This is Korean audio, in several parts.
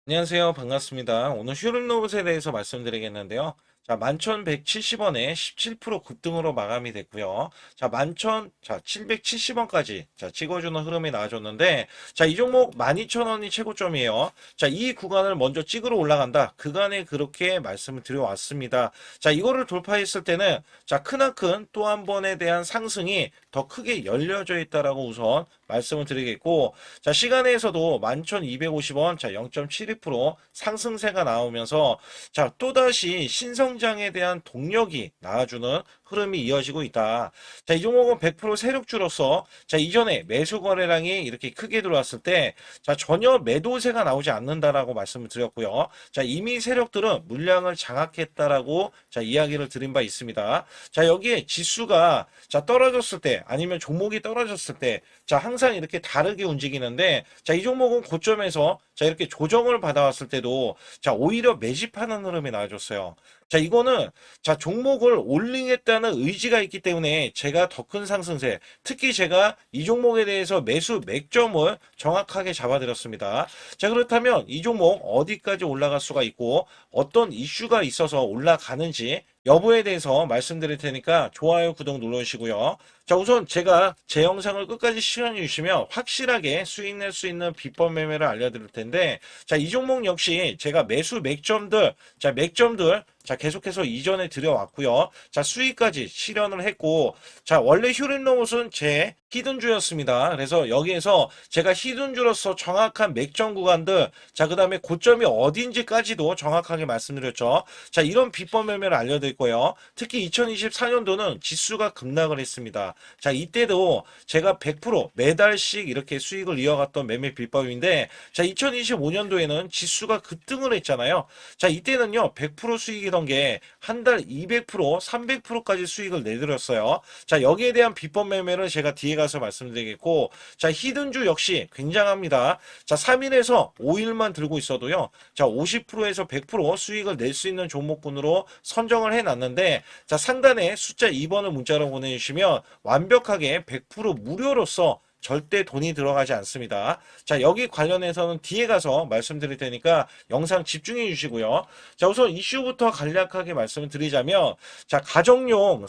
안녕하세요. 반갑습니다. 오늘 휴림로봇에 대해서 말씀드리겠는데요. 자, 11,170원에 17% 급등으로 마감이 됐고요. 자, 11,770원까지 찍어주는 흐름이 나와줬는데, 자, 이 종목 12,000원이 최고점이에요. 자, 이 구간을 먼저 찍으러 올라간다. 그간에 그렇게 말씀을 드려왔습니다. 자, 이거를 돌파했을 때는, 자, 크나큰 또 한 번에 대한 상승이 더 크게 열려져 있다라고 우선 말씀을 드리겠고, 자, 시간에서도 11,250원, 자, 0.72% 상승세가 나오면서, 자, 또다시 신성장에 대한 동력이 나와주는 흐름이 이어지고 있다. 자, 이 종목은 100% 세력주로서, 자, 이전에 매수 거래량이 이렇게 크게 들어왔을 때, 자, 전혀 매도세가 나오지 않는다라고 말씀을 드렸고요. 자, 이미 세력들은 물량을 장악했다라고, 자, 이야기를 드린 바 있습니다. 자, 여기에 지수가, 자, 떨어졌을 때, 아니면 종목이 떨어졌을 때, 자, 항상 이렇게 다르게 움직이는데, 자, 이 종목은 고점에서, 자, 이렇게 조정을 받아왔을 때도, 자, 오히려 매집하는 흐름이 나와줬어요. 자, 이거는, 자, 종목을 올리겠다는 의지가 있기 때문에 제가 더 큰 상승세, 특히 제가 이 종목에 대해서 매수 맥점을 정확하게 잡아드렸습니다. 자, 그렇다면 이 종목 어디까지 올라갈 수가 있고, 어떤 이슈가 있어서 올라가는지, 여부에 대해서 말씀드릴 테니까 좋아요, 구독 눌러주시고요. 자, 우선 제가 제 영상을 끝까지 시청해 주시면 확실하게 수익 낼 수 있는 비법 매매를 알려드릴 텐데, 자, 이 종목 역시 제가 매수 맥점들, 자, 계속해서 이전에 드려왔고요. 자, 수익까지 실현을 했고, 자, 원래 휴림로봇은 제 히든주였습니다. 그래서 여기에서 제가 히든주로서 정확한 맥점 구간들, 자, 그 다음에 고점이 어딘지까지도 정확하게 말씀드렸죠. 자, 이런 비법 매매를 알려드릴 거예요. 특히 2024년도는 지수가 급락을 했습니다. 자, 이때도 제가 100% 매달씩 이렇게 수익을 이어갔던 매매 비법인데, 자, 2025년도에는 지수가 급등을 했잖아요. 자, 이때는요, 100% 수익이던 게 한 달 200%, 300%까지 수익을 내드렸어요. 자, 여기에 대한 비법 매매를 제가 뒤에 가서 말씀드리겠고, 자, 히든주 역시 굉장합니다. 자, 3일에서 5일만 들고 있어도요, 자, 50%에서 100% 수익을 낼 수 있는 종목군으로 선정을 해놨는데, 자, 상단에 숫자 2번을 문자로 보내주시면 완벽하게 100% 무료로서 절대 돈이 들어가지 않습니다. 자, 여기 관련해서는 뒤에 가서 말씀드릴 테니까 영상 집중해 주시고요. 자, 우선 이슈부터 간략하게 말씀을 드리자면, 자, 가정용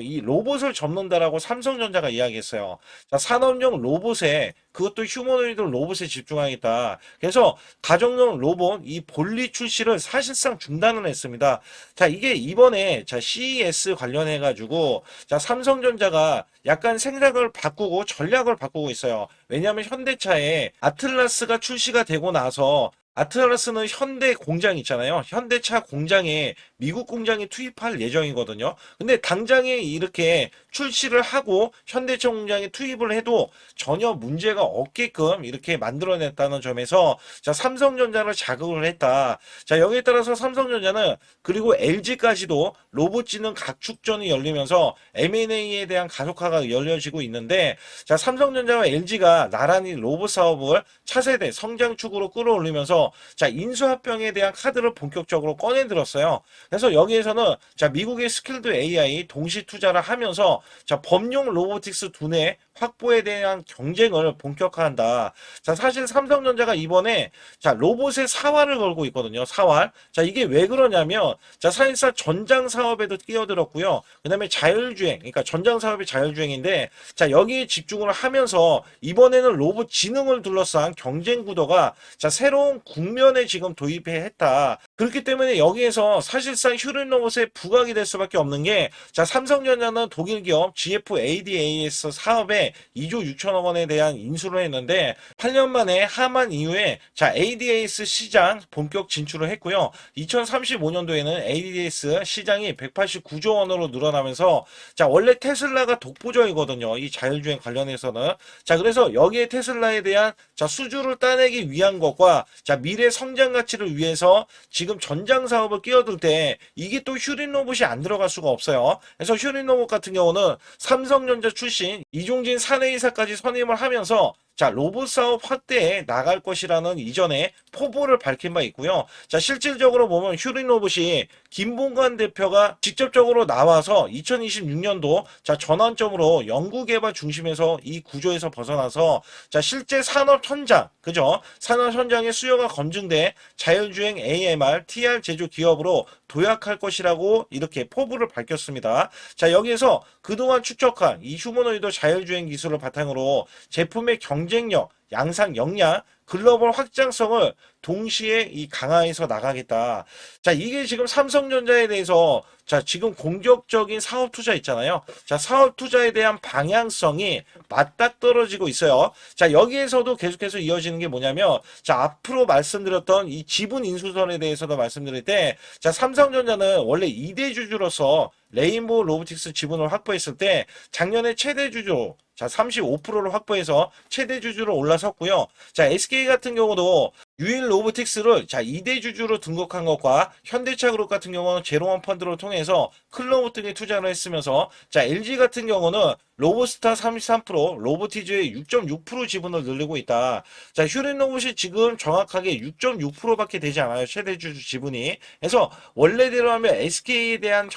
이 로봇을 접는다라고 삼성전자가 이야기했어요. 자, 산업용 로봇에, 그것도 휴머노이드 로봇에 집중하겠다. 그래서 가정용 로봇 이 본리 출시를 사실상 중단을 했습니다. 자, 이게 이번에 자, CES 관련해 가지고, 자, 삼성전자가 약간 생각을 바꾸고 전략을 바꾸고 있어요. 왜냐하면 현대차에 아틀라스가 출시가 되고 나서, 아틀라스는 현대 공장 있잖아요. 현대차 공장에 미국 공장이 투입할 예정이거든요. 근데 당장에 이렇게 출시를 하고 현대차 공장에 투입을 해도 전혀 문제가 없게끔 이렇게 만들어냈다는 점에서, 자, 삼성전자를 자극을 했다. 자, 여기에 따라서 삼성전자는, 그리고 LG까지도 로봇지능 각축전이 열리면서 M&A에 대한 가속화가 열려지고 있는데, 자, 삼성전자와 LG가 나란히 로봇 사업을 차세대 성장축으로 끌어올리면서, 자, 인수합병에 대한 카드를 본격적으로 꺼내들었어요. 그래서 여기에서는, 자, 미국의 스킬드 AI 동시 투자를 하면서, 자, 범용 로보틱스 두뇌 확보에 대한 경쟁을 본격화한다. 자, 사실 삼성전자가 이번에, 자, 로봇의 사활을 걸고 있거든요. 사활. 자, 이게 왜 그러냐면, 자, 사실상 전장 사업에도 끼어들었고요. 그다음에 자율주행, 그러니까 전장 사업이 자율주행인데, 자, 여기에 집중을 하면서 이번에는 로봇 지능을 둘러싼 경쟁 구도가, 자, 새로운 국면에 지금 도입했다. 그렇기 때문에 여기에서 사실상 휴림로봇에 부각이 될 수밖에 없는 게, 자, 삼성전자는 독일 기업 GFADAS 사업에 2조 6천억 원에 대한 인수를 했는데, 8년 만에 하만 이후에, 자, ADAS 시장 본격 진출을 했고요. 2035년도에는 ADAS 시장이 189조 원으로 늘어나면서, 자, 원래 테슬라가 독보적이거든요. 이 자율주행 관련해서는. 자, 그래서 여기에 테슬라에 대한, 자, 수주를 따내기 위한 것과, 자, 미래 성장 가치를 위해서 지금 전장 사업을 끼어들 때 이게 또 휴림로봇이 안 들어갈 수가 없어요. 그래서 휴림로봇 같은 경우는 삼성전자 출신 이종진 사내이사까지 선임을 하면서, 자, 로봇 사업 확대에 나갈 것이라는 이전에 포부를 밝힌 바 있고요. 자, 실질적으로 보면 휴린로봇이 김봉관 대표가 직접적으로 나와서 2026년도 자, 전환점으로 연구개발 중심에서 이 구조에서 벗어나서 자, 실제 산업 현장, 그죠? 산업 현장의 수요가 검증돼 자율주행 AMR, TR 제조 기업으로 도약할 것이라고 이렇게 포부를 밝혔습니다. 자, 여기에서 그동안 축적한 이 휴머노이드 자율주행 기술을 바탕으로 제품의 경쟁력, 양상 역량, 글로벌 확장성을 동시에 이 강화해서 나가겠다. 자, 이게 지금 삼성전자에 대해서 자, 지금 공격적인 사업 투자 있잖아요. 자, 사업 투자에 대한 방향성이 맞닥떨어지고 있어요. 자, 여기에서도 계속해서 이어지는 게 뭐냐면 자, 앞으로 말씀드렸던 이 지분 인수선에 대해서도 말씀드릴 때 자, 삼성전자는 원래 2대 주주로서 레인보우 로보틱스 지분을 확보했을 때 작년에 최대 주주 자, 35%를 확보해서 최대 주주로 올라섰고요. 자, SK 같은 경우도 유일 로보틱스를 자, 2대 주주로 등록한 것과 현대차 그룹 같은 경우는 제로원 펀드를 통해서 클로버 등에 투자를 했으면서 자, LG 같은 경우는 로보스타 33%, 로보티즈의 6.6% 지분을 늘리고 있다. 자, 휴린로봇이 지금 정확하게 6.6%밖에 되지 않아요. 최대 주주 지분이. 그래서 원래대로 하면 SK에 대한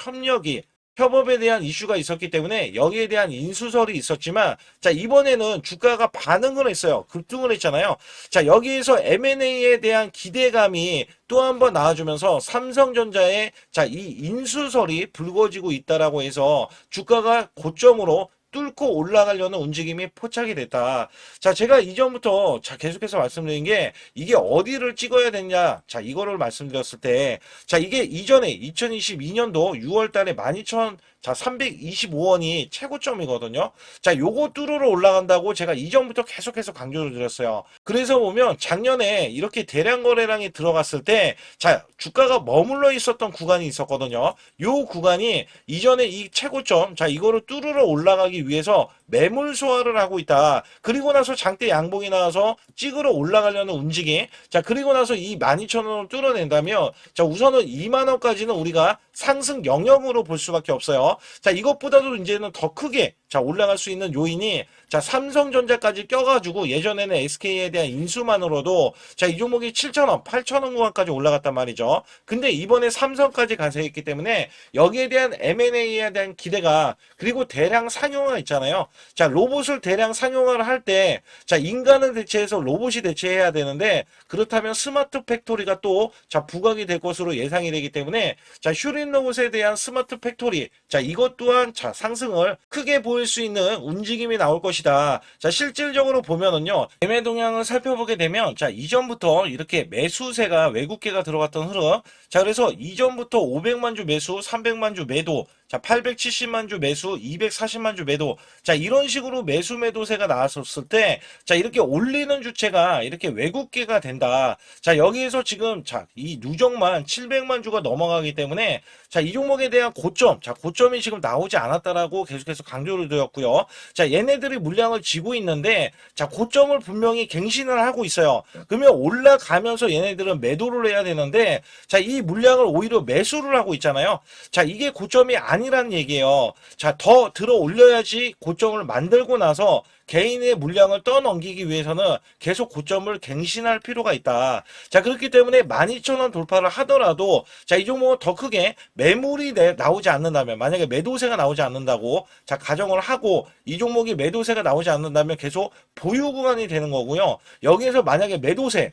협업에 대한 이슈가 있었기 때문에 여기에 대한 인수설이 있었지만 자, 이번에는 주가가 반응을 했어요. 급등을 했잖아요. 자, 여기에서 M&A에 대한 기대감이 또 한 번 나와주면서 삼성전자의 자, 이 인수설이 불거지고 있다라고 해서 주가가 고점으로 뚫고 올라가려는 움직임이 포착이 됐다. 자, 제가 이전부터 자, 계속해서 말씀드린 게 이게 어디를 찍어야 되냐. 자, 이거를 말씀드렸을 때 자, 이게 이전에 2022년도 6월 달에 12,000 자, 325원이 최고점이거든요. 자, 요거 뚫으러 올라간다고 제가 이전부터 계속해서 강조를 드렸어요. 그래서 보면 작년에 이렇게 대량 거래량이 들어갔을 때 자, 주가가 머물러 있었던 구간이 있었거든요. 요 구간이 이전에 이 최고점 자, 이거를 뚫으러 올라가기 위해서 매물 소화를 하고 있다. 그리고 나서 장대 양봉이 나와서 찍으러 올라가려는 움직임. 자, 그리고 나서 이 12,000원을 뚫어낸다면 자, 우선은 2만 원까지는 우리가 상승 영역으로 볼 수밖에 없어요. 자, 이것보다도 이제는 더 크게 자, 올라갈 수 있는 요인이 자, 삼성전자까지 껴가지고 예전에는 SK에 대한 인수만으로도 자, 이 종목이 7,000원, 8,000원 구간까지 올라갔단 말이죠. 근데 이번에 삼성까지 가세했기 때문에 여기에 대한 M&A에 대한 기대가 그리고 대량 상용화 있잖아요. 자, 로봇을 대량 상용화를 할 때 자, 인간을 대체해서 로봇이 대체해야 되는데 그렇다면 스마트 팩토리가 또 자, 부각이 될 것으로 예상이 되기 때문에 자, 휴린 로봇에 대한 스마트 팩토리 자, 이것 또한 자, 상승을 크게 보일 수 있는 움직임이 나올 것이다. 자, 실질적으로 보면은요, 매매 동향을 살펴보게 되면, 자, 이전부터 이렇게 매수세가 외국계가 들어갔던 흐름, 자, 그래서 이전부터 500만 주 매수, 300만 주 매도, 자, 870만 주 매수, 240만 주 매도. 자, 이런 식으로 매수 매도세가 나왔었을 때, 자, 이렇게 올리는 주체가 이렇게 외국계가 된다. 자, 여기에서 지금, 자, 이 누적만 700만 주가 넘어가기 때문에, 자, 이 종목에 대한 고점, 자, 고점이 지금 나오지 않았다라고 계속해서 강조를 드렸고요. 자, 얘네들이 물량을 쥐고 있는데, 자, 고점을 분명히 갱신을 하고 있어요. 그러면 올라가면서 얘네들은 매도를 해야 되는데, 자, 이 물량을 오히려 매수를 하고 있잖아요. 자, 이게 고점이 아니란 얘기예요. 자, 더 들어 올려야지 고점을 만들고 나서 개인의 물량을 떠넘기기 위해서는 계속 고점을 갱신할 필요가 있다. 자, 그렇기 때문에 12,000원 돌파를 하더라도 자, 이 종목은 더 크게 매물이 나오지 않는다면 만약에 매도세가 나오지 않는다고 자, 가정을 하고 이 종목이 매도세가 나오지 않는다면 계속 보유 구간이 되는 거고요. 여기에서 만약에 매도세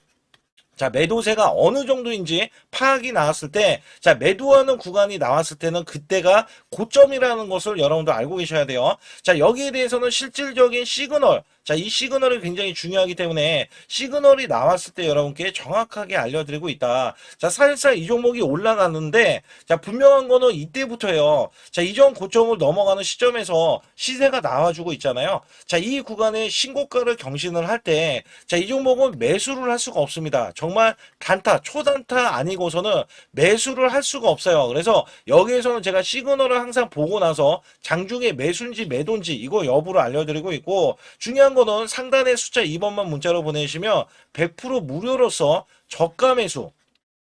자, 매도세가 어느 정도인지 파악이 나왔을 때, 자, 매도하는 구간이 나왔을 때는 그때가 고점이라는 것을 여러분도 알고 계셔야 돼요. 자, 여기에 대해서는 실질적인 시그널, 자, 이 시그널이 굉장히 중요하기 때문에 시그널이 나왔을 때 여러분께 정확하게 알려드리고 있다. 자, 사실상 이 종목이 올라가는데, 자, 분명한 거는 이때부터예요. 자, 이전 고점을 넘어가는 시점에서 시세가 나와주고 있잖아요. 자, 이 구간에 신고가를 경신을 할 때, 자, 이 종목은 매수를 할 수가 없습니다. 정말 단타, 초단타 아니고서는 매수를 할 수가 없어요. 그래서 여기에서는 제가 시그널을 항상 보고 나서 장중에 매수인지 매도인지 이거 여부를 알려드리고 있고 중요한 거는 상단의 숫자 2번만 문자로 보내주시면 100% 무료로서 저가 매수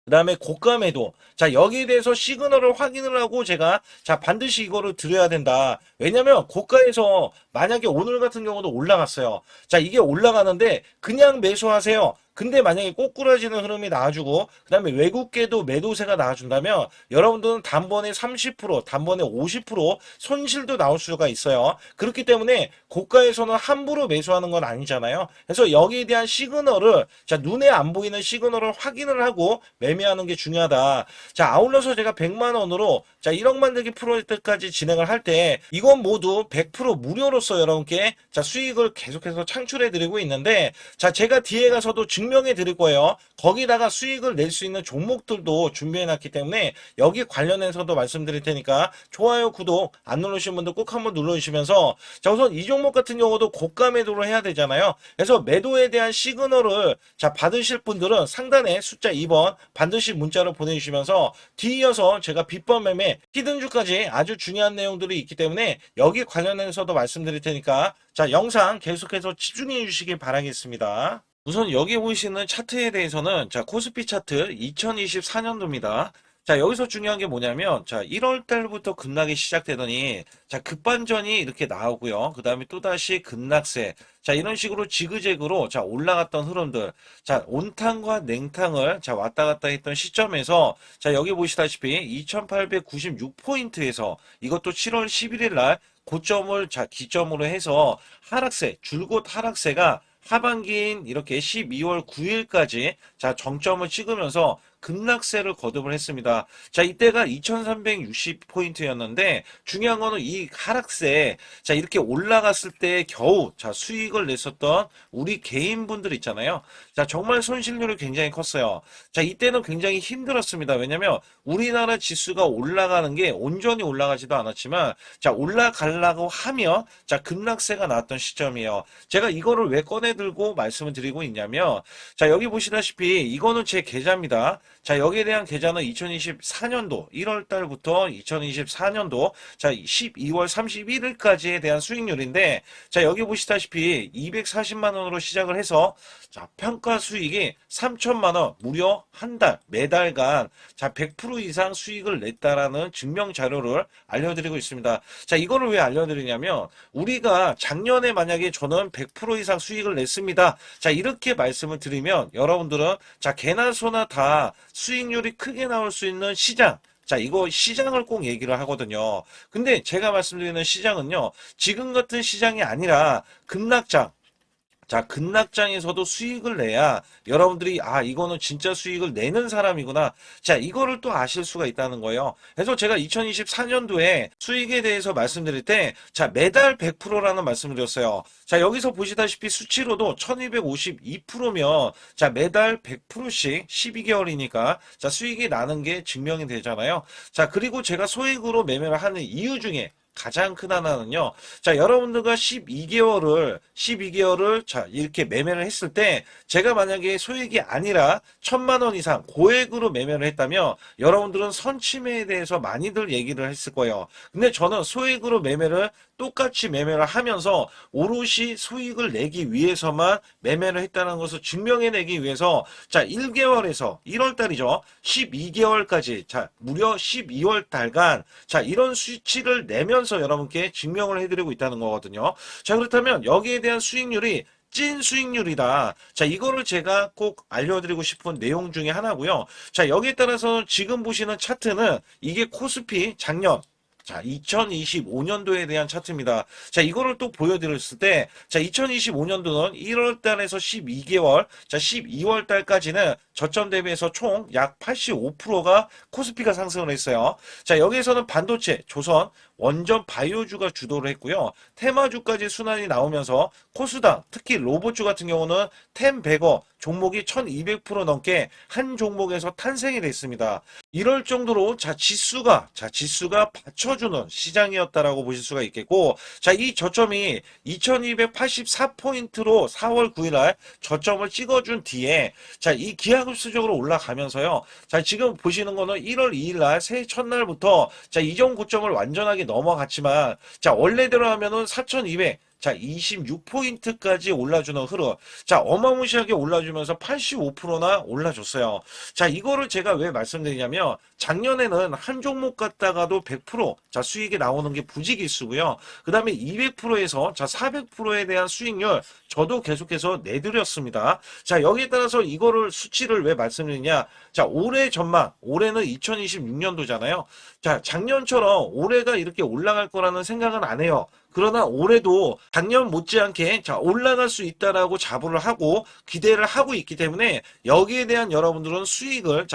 그 다음에 고가 매도. 자, 여기에 대해서 시그널을 확인을 하고 제가 자, 반드시 이거를 드려야 된다. 왜냐면 고가에서 만약에 오늘 같은 경우도 올라갔어요. 자, 이게 올라가는데 그냥 매수하세요. 근데 만약에 꼬꾸라지는 흐름이 나와주고 그 다음에 외국계도 매도세가 나와준다면 여러분들은 단번에 30%, 단번에 50% 손실도 나올 수가 있어요. 그렇기 때문에 고가에서는 함부로 매수하는 건 아니잖아요. 그래서 여기에 대한 시그널을 자, 눈에 안 보이는 시그널을 확인을 하고 매매하는 게 중요하다. 자, 아울러서 제가 100만 원으로 자, 1억 만들기 프로젝트까지 진행을 할 때 이건 모두 100% 무료로서 여러분께 자, 수익을 계속해서 창출해 드리고 있는데 자, 제가 뒤에 가서도 증명해 드릴 거예요. 거기다가 수익을 낼 수 있는 종목들도 준비해 놨기 때문에 여기 관련해서도 말씀드릴 테니까 좋아요, 구독 안 누르신 분들 꼭 한번 눌러주시면서 자, 우선 이 종목 같은 경우도 고가 매도를 해야 되잖아요. 그래서 매도에 대한 시그널을 자, 받으실 분들은 상단에 숫자 2번 반드시 문자로 보내주시면서 뒤이어서 제가 비법 매매, 히든주까지 아주 중요한 내용들이 있기 때문에 여기 관련해서도 말씀드릴 테니까 자, 영상 계속해서 집중해 주시길 바라겠습니다. 우선 여기 보이시는 차트에 대해서는 자, 코스피 차트 2024년도입니다. 자, 여기서 중요한 게 뭐냐면 자, 1월 달부터 급락이 시작되더니 자, 급반전이 이렇게 나오고요. 그 다음에 또다시 급락세. 자, 이런 식으로 지그재그로 자, 올라갔던 흐름들. 자, 온탕과 냉탕을 자, 왔다 갔다 했던 시점에서 자, 여기 보시다시피 2896포인트에서 이것도 7월 11일 날 고점을 자, 기점으로 해서 하락세, 줄곧 하락세가 하반기인 이렇게 12월 9일까지 자, 정점을 찍으면서 급락세를 거듭을 했습니다. 자, 이때가 2360포인트였는데 중요한 거는 이 하락세 자, 이렇게 올라갔을 때 겨우 자, 수익을 냈었던 우리 개인분들 있잖아요. 자, 정말 손실률이 굉장히 컸어요. 자, 이때는 굉장히 힘들었습니다. 왜냐면 우리나라 지수가 올라가는 게 온전히 올라가지도 않았지만 자, 올라가려고 하면 자, 급락세가 나왔던 시점이에요. 제가 이거를 왜 꺼내들고 말씀을 드리고 있냐면 자, 여기 보시다시피 이거는 제 계좌입니다. 자, 여기에 대한 계좌는 2024년도 1월 달부터 2024년도 자, 12월 31일까지에 대한 수익률인데 자, 여기 보시다시피 240만 원으로 시작을 해서 자, 평가 수익이 3천만 원 무려 한 달, 매달간 자, 100% 이상 수익을 냈다라는 증명 자료를 알려드리고 있습니다. 자, 이거를 왜 알려드리냐면 우리가 작년에 만약에 저는 100% 이상 수익을 냈습니다. 자, 이렇게 말씀을 드리면 여러분들은 자, 개나 소나 다 수익률이 크게 나올 수 있는 시장 자, 이거 시장을 꼭 얘기를 하거든요. 근데 제가 말씀드리는 시장은요, 지금 같은 시장이 아니라 급락장. 자, 급락장에서도 수익을 내야 여러분들이 아, 이거는 진짜 수익을 내는 사람이구나. 자, 이거를 또 아실 수가 있다는 거예요. 그래서 제가 2024년도에 수익에 대해서 말씀드릴 때 자, 매달 100%라는 말씀을 드렸어요. 자, 여기서 보시다시피 수치로도 1252%면 자, 매달 100%씩 12개월이니까 자, 수익이 나는 게 증명이 되잖아요. 자, 그리고 제가 소액으로 매매를 하는 이유 중에 가장 큰 하나는요. 자, 여러분들과 12개월을 자, 이렇게 매매를 했을 때 제가 만약에 소액이 아니라 1000만 원 이상 고액으로 매매를 했다면 여러분들은 선침해에 대해서 많이들 얘기를 했을 거예요. 근데 저는 소액으로 매매를 똑같이 매매를 하면서 오롯이 수익을 내기 위해서만 매매를 했다는 것을 증명해내기 위해서 자, 1개월에서 1월 달이죠. 12개월까지 자, 무려 12월 달간 자, 이런 수치를 내면서 여러분께 증명을 해드리고 있다는 거거든요. 자, 그렇다면 여기에 대한 수익률이 찐 수익률이다. 자, 이거를 제가 꼭 알려드리고 싶은 내용 중에 하나고요. 자, 여기에 따라서 지금 보시는 차트는 이게 코스피 작년 자, 2025년도에 대한 차트입니다. 자, 이거를 또 보여드렸을 때, 자, 2025년도는 1월 달에서 12개월, 자, 12월 달까지는 저점 대비해서 총 약 85%가 코스피가 상승을 했어요. 자, 여기에서는 반도체, 조선, 원전 바이오주가 주도를 했고요. 테마주까지 순환이 나오면서 코스닥, 특히 로봇주 같은 경우는 템베거 종목이 1200% 넘게 한 종목에서 탄생이 됐습니다. 이럴 정도로 지수가 받쳐주는 시장이었다라고 보실 수가 있겠고, 자, 이 저점이 2284포인트로 4월 9일날 저점을 찍어준 뒤에 자, 이 기하급수적으로 올라가면서요. 자, 지금 보시는 거는 1월 2일날 새해 첫날부터 자, 이전 고점을 완전하게 넘어갔지만 자, 원래대로 하면은 4200 자, 26포인트까지 올라주는 흐름. 자, 어마무시하게 올라주면서 85%나 올라줬어요. 자, 이거를 제가 왜 말씀드리냐면, 작년에는 한 종목 갔다가도 100%, 자, 수익이 나오는 게 부지기수고요. 그 다음에 200%에서, 자, 400%에 대한 수익률, 저도 계속해서 내드렸습니다. 자, 여기에 따라서 이거를 수치를 왜 말씀드리냐. 자, 올해 전망, 올해는 2026년도잖아요. 자, 작년처럼 올해가 이렇게 올라갈 거라는 생각은 안 해요. 그러나 올해도 작년 못지않게 자 올라갈 수 있다라고 자부를 하고 기대를 하고 있기 때문에 여기에 대한 여러분들은 수익을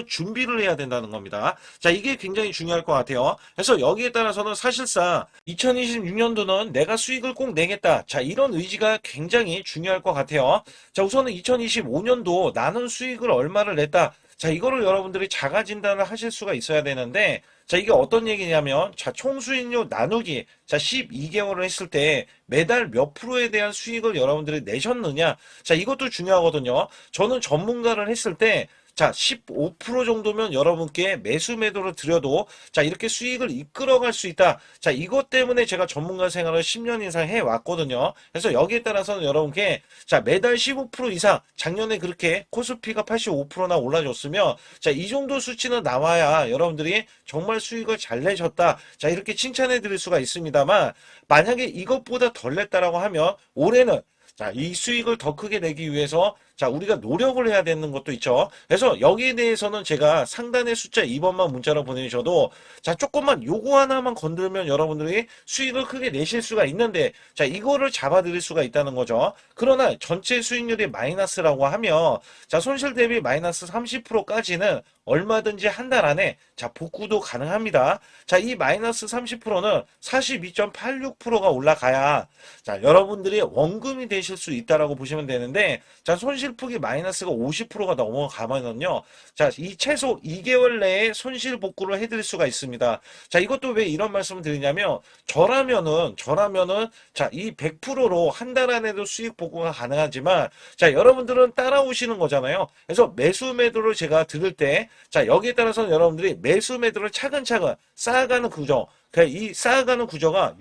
준비를 해야 된다는 겁니다. 자, 이게 굉장히 중요할 것 같아요. 그래서 여기에 따라서는 사실상 2026년도는 내가 수익을 꼭 내겠다. 자, 이런 의지가 굉장히 중요할 것 같아요. 자, 우선은 2025년도 나는 수익을 얼마를 냈다. 자, 이거를 여러분들이 자가 진단을 하실 수가 있어야 되는데, 자, 이게 어떤 얘기냐면, 자, 총수익률 나누기, 자, 12개월을 했을 때 매달 몇 프로에 대한 수익을 여러분들이 내셨느냐. 자, 이것도 중요하거든요. 저는 전문가를 했을 때, 자, 15% 정도면 여러분께 매수 매도를 드려도 자, 이렇게 수익을 이끌어갈 수 있다. 자, 이것 때문에 제가 전문가 생활을 10년 이상 해왔거든요. 그래서 여기에 따라서는 여러분께 자, 매달 15% 이상 작년에 그렇게 코스피가 85%나 올라줬으면 자, 이 정도 수치는 나와야 여러분들이 정말 수익을 잘 내셨다. 자, 이렇게 칭찬해 드릴 수가 있습니다만 만약에 이것보다 덜 냈다라고 하면 올해는 자, 이 수익을 더 크게 내기 위해서 자, 우리가 노력을 해야 되는 것도 있죠. 그래서 여기에 대해서는 제가 상단의 숫자 2번만 문자로 보내주셔도 자, 조금만 요거 하나만 건들면 여러분들이 수익을 크게 내실 수가 있는데 자, 이거를 잡아드릴 수가 있다는 거죠. 그러나 전체 수익률이 마이너스라고 하면 자, 손실 대비 마이너스 30%까지는 얼마든지 한 달 안에 자, 복구도 가능합니다. 자, 이 마이너스 30%는 42.86%가 올라가야 자, 여러분들이 원금이 되실 수 있다라고 보시면 되는데 자, 손실폭이 마이너스가 50%가 넘어가면은요. 자, 이 최소 2개월 내에 손실 복구를 해드릴 수가 있습니다. 자, 이것도 왜 이런 말씀을 드리냐면 저라면은 자, 이 100%로 한 달 안에도 수익 복구가 가능하지만 자, 여러분들은 따라오시는 거잖아요. 그래서 매수 매도를 제가 들을 때 자, 여기에 따라서는 여러분들이 매수 매도를 차근차근 쌓아가는 구조. 이 쌓아가는 구조가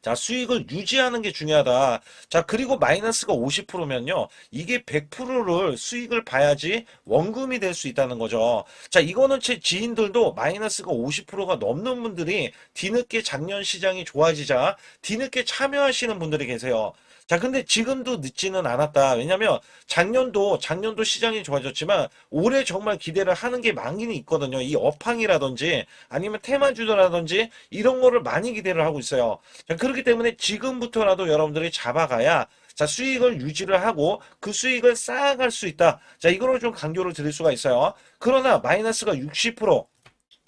자, 수익을 유지하는 게 중요하다. 자, 그리고 마이너스가 50%면요. 이게 100%를 수익을 봐야지 원금이 될 수 있다는 거죠. 자, 이거는 제 지인들도 마이너스가 50%가 넘는 분들이 뒤늦게 작년 시장이 좋아지자 뒤늦게 참여하시는 분들이 계세요. 자, 근데 지금도 늦지는 않았다. 왜냐면 작년도 시장이 좋아졌지만 올해 정말 기대를 하는 게 많이 있거든요. 이 업황이라든지 아니면 테마주더라든지 이런 거를 많이 기대를 하고 있어요. 자, 그렇기 때문에 지금부터라도 여러분들이 잡아가야 자, 수익을 유지를 하고 그 수익을 쌓아갈 수 있다. 자, 이거를 좀 강조를 드릴 수가 있어요. 그러나 마이너스가 60%,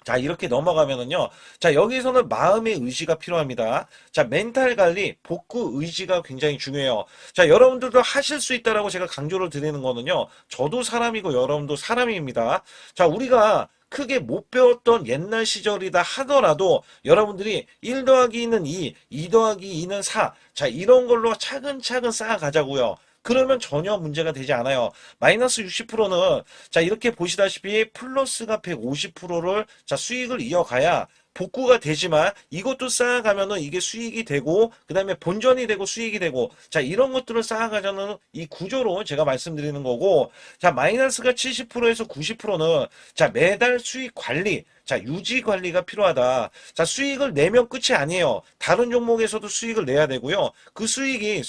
자, 이렇게 넘어가면은요. 자, 여기서는 마음의 의지가 필요합니다. 자, 멘탈 관리, 복구 의지가 굉장히 중요해요. 자, 여러분들도 하실 수 있다라고 제가 강조를 드리는 거는요. 저도 사람이고 여러분도 사람입니다. 자, 우리가 크게 못 배웠던 옛날 시절이다 하더라도 여러분들이 1 더하기 2는 2 더하기 2는 4. 자, 이런 걸로 차근차근 쌓아가자고요. 그러면 전혀 문제가 되지 않아요. 마이너스 60%는 자, 이렇게 보시다시피 플러스가 150%를 자, 수익을 이어가야 복구가 되지만 이것도 쌓아가면은 이게 수익이 되고 그다음에 본전이 되고 수익이 되고 자, 이런 것들을 쌓아가자는 이 구조로 제가 말씀드리는 거고 자, 마이너스가 70%에서 90%는 자, 매달 수익 관리 자, 유지 관리가 필요하다. 자, 수익을 내면 끝이 아니에요. 다른 종목에서도 수익을 내야 되고요. 그 수익이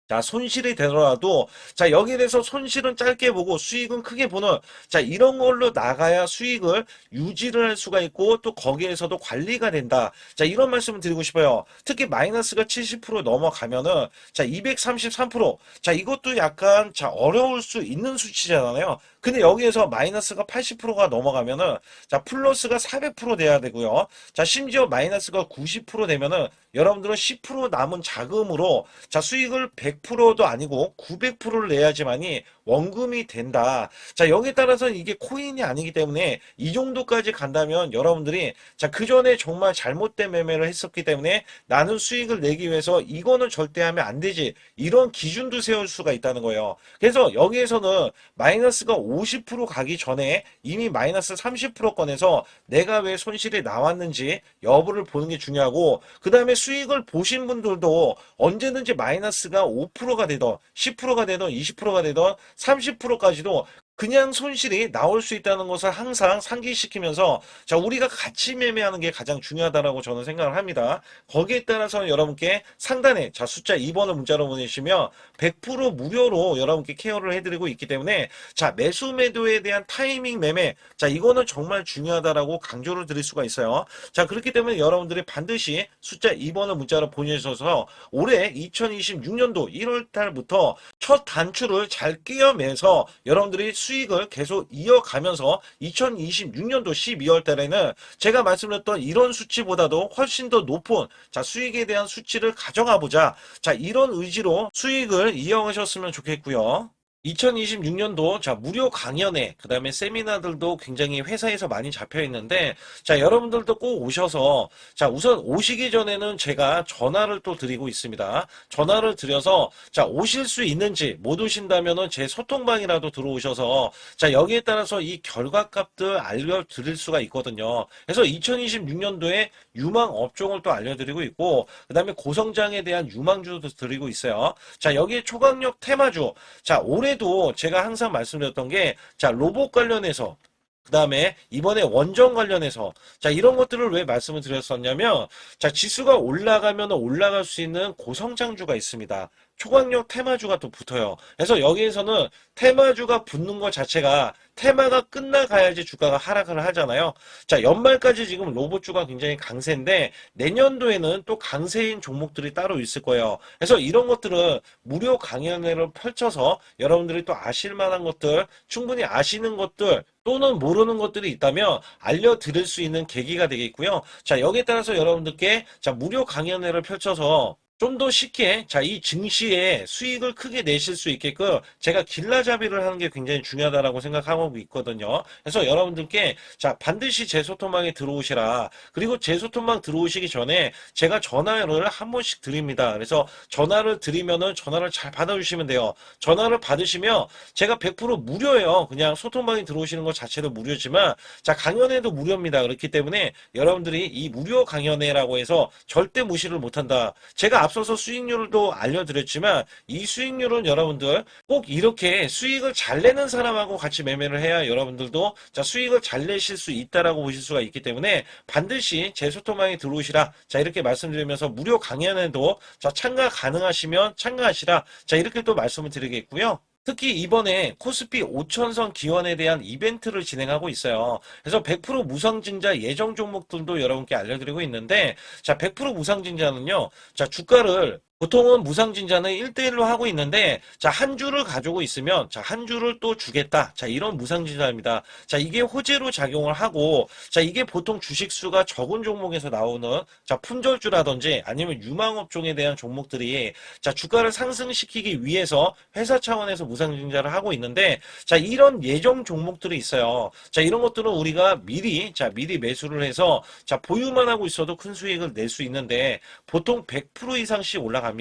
자, 손실이 되더라도, 자, 여기에 대해서 손실은 짧게 보고 수익은 크게 보는, 자, 이런 걸로 나가야 수익을 유지를 할 수가 있고, 또 거기에서도 관리가 된다. 자, 이런 말씀을 드리고 싶어요. 특히 마이너스가 70% 넘어가면은, 자, 233%. 자, 이것도 약간, 자, 어려울 수 있는 수치잖아요. 근데 여기에서 마이너스가 80%가 넘어가면은, 자, 플러스가 400% 돼야 되고요. 자, 심지어 마이너스가 90% 되면은, 여러분들은 10% 남은 자금으로 자, 수익을 100%도 아니고 900%를 내야지만이 원금이 된다. 자, 여기에 따라서는 이게 코인이 아니기 때문에 이 정도까지 간다면 여러분들이 자, 그 전에 정말 잘못된 매매를 했었기 때문에 나는 수익을 내기 위해서 이거는 절대 하면 안 되지. 이런 기준도 세울 수가 있다는 거예요. 그래서 여기에서는 마이너스가 50% 가기 전에 이미 마이너스 30%권에서 내가 왜 손실이 나왔는지 여부를 보는 게 중요하고, 그 다음에 수익을 보신 분들도 언제든지 마이너스가 5%가 되던 10%가 되던 20%가 되던 30%까지도 그냥 손실이 나올 수 있다는 것을 항상 상기시키면서, 자, 우리가 같이 매매하는 게 가장 중요하다라고 저는 생각을 합니다. 거기에 따라서 여러분께 상단에 자 숫자 2번을 문자로 보내시면 100% 무료로 여러분께 케어를 해드리고 있기 때문에, 자, 매수 매도에 대한 타이밍 매매, 자, 이거는 정말 중요하다라고 강조를 드릴 수가 있어요. 자, 그렇기 때문에 여러분들이 반드시 숫자 2번을 문자로 보내셔서 올해 2026년도 1월 달부터 첫 단추를 잘 끼워매서 여러분들이 수익을 계속 이어가면서 2026년도 12월 달에는 제가 말씀드렸던 이런 수치보다도 훨씬 더 높은 자 수익에 대한 수치를 가져가 보자. 자, 이런 의지로 수익을 이어가셨으면 좋겠고요. 2026년도 자 무료 강연회 그다음에 세미나들도 굉장히 회사에서 많이 잡혀 있는데, 자 여러분들도 꼭 오셔서, 자 우선 오시기 전에는 제가 전화를 또 드리고 있습니다. 전화를 드려서 자 오실 수 있는지, 못 오신다면은 제 소통방이라도 들어오셔서 자 여기에 따라서 이 결과값들 알려드릴 수가 있거든요. 그래서 2026년도에 유망 업종을 또 알려드리고 있고, 그다음에 고성장에 대한 유망주도 드리고 있어요. 자 여기에 초강력 테마주, 자 올해도 제가 항상 말씀드렸던 게, 자 로봇 관련해서, 그 다음에 이번에 원전 관련해서, 자 이런 것들을 왜 말씀을 드렸었냐면, 자 지수가 올라가면 올라갈 수 있는 고성장주가 있습니다. 초강력 테마주가 또 붙어요. 그래서 여기에서는 테마주가 붙는 것 자체가, 테마가 끝나가야지 주가가 하락을 하잖아요. 자 연말까지 지금 로봇주가 굉장히 강세인데 내년도에는 또 강세인 종목들이 따로 있을 거예요. 그래서 이런 것들은 무료 강연회를 펼쳐서 여러분들이 또 아실 만한 것들, 충분히 아시는 것들 또는 모르는 것들이 있다면 알려드릴 수 있는 계기가 되겠고요. 자 여기에 따라서 여러분들께 자 무료 강연회를 펼쳐서 좀 더 쉽게 자 이 증시에 수익을 크게 내실 수 있게끔 제가 길라잡이를 하는 게 굉장히 중요하다라고 생각하고 있거든요. 그래서 여러분들께 자 반드시 제 소통방에 들어오시라. 그리고 제 소통방 들어오시기 전에 제가 전화를 한 번씩 드립니다. 그래서 전화를 드리면은 전화를 잘 받아주시면 돼요. 전화를 받으시면 제가 100% 무료예요. 그냥 소통방에 들어오시는 것 자체도 무료지만 자 강연회도 무료입니다. 그렇기 때문에 여러분들이 이 무료 강연회라고 해서 절대 무시를 못한다. 제가 앞서서 수익률도 알려드렸지만 이 수익률은 여러분들 꼭 이렇게 수익을 잘 내는 사람하고 같이 매매를 해야 여러분들도 자 수익을 잘 내실 수 있다라고 보실 수가 있기 때문에 반드시 제 소통방에 들어오시라. 자 이렇게 말씀드리면서 무료 강연에도 자 참가 가능하시면 참가하시라. 자 이렇게 또 말씀을 드리겠고요. 특히 이번에 코스피 5천선 기원에 대한 이벤트를 진행하고 있어요. 그래서 100% 무상증자 예정 종목들도 여러분께 알려드리고 있는데, 자 100% 무상증자는요, 자 주가를 보통은 무상증자는 1대1로 하고 있는데, 자 한 주를 가지고 있으면 자 한 주를 또 주겠다. 자 이런 무상증자입니다. 자 이게 호재로 작용을 하고, 자 이게 보통 주식수가 적은 종목에서 나오는 자 품절주라든지 아니면 유망업종에 대한 종목들이 자 주가를 상승시키기 위해서 회사 차원에서 무상증자를 하고 있는데, 자 이런 예정 종목들이 있어요. 자 이런 것들은 우리가 미리 매수를 해서 자 보유만 하고 있어도 큰 수익을 낼 수 있는데 보통 100% 이상씩 올라갑니다.